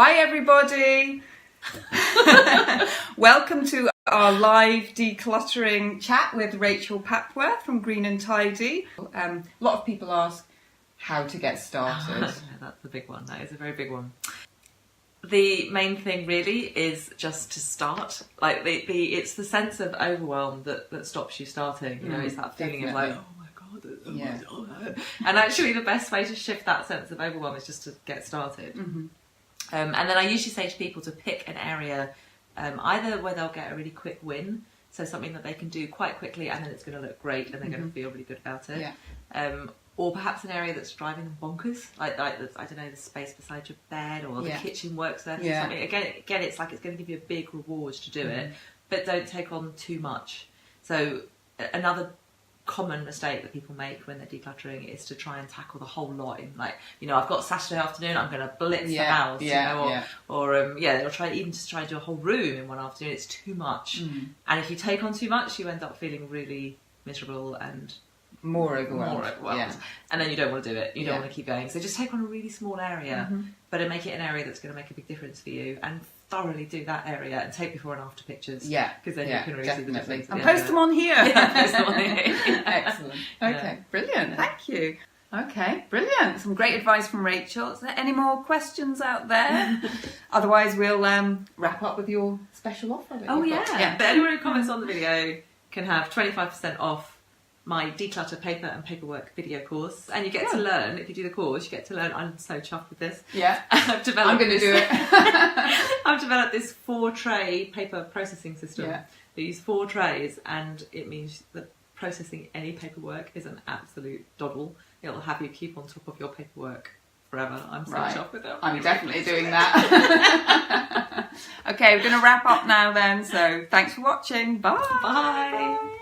Hi everybody! Welcome to our live decluttering chat with Rachel Papworth from Green and Tidy. A lot of people ask how to get started. Yeah, that's a big one. That is a very big one. The main thing really is just to start. Like it's the sense of overwhelm that stops you starting. You know, it's that feeling definitely. of like, oh my god. And actually, the best way to shift that sense of overwhelm is just to get started. Mm-hmm. And then I usually say to people to pick an area, either where they'll get a really quick win, so something that they can do quite quickly and then it's going to look great and they're going to feel really good about it. Yeah. Or perhaps an area that's driving them bonkers, like I don't know, the space beside your bed or the kitchen work surface or something. Again, it's like it's going to give you a big reward to do it, but don't take on too much. So another common mistake that people make when they're decluttering is to try and tackle the whole lot in, like, you know, I've got Saturday afternoon, I'm going to blitz the house, or they'll try to do a whole room in one afternoon. It's too much, and if you take on too much, you end up feeling really miserable and more overwhelmed. And then you don't want to do it. You don't want to keep going. So just take on a really small area, but make it an area that's going to make a big difference for you, and thoroughly do that area and take before and after pictures. Yeah, because then you can really see the difference. And post them on here. Post them on here. Excellent. Okay, brilliant. Thank you. Okay, brilliant. Some great advice from Rachel. Is there any more questions out there? Otherwise, we'll wrap up with your special offer. But anyone who comments on the video can have 25% off my declutter paper and paperwork video course, and you get to learn, if you do the course, you get to learn. I'm so chuffed with this. I'm going to do it. I've developed this 4-tray paper processing system. They use 4 trays, and it means that processing any paperwork is an absolute doddle. It'll have you keep on top of your paperwork forever. I'm so chuffed with it. I'm definitely doing that. Okay, we're going to wrap up now then, so thanks for watching. Bye. Bye.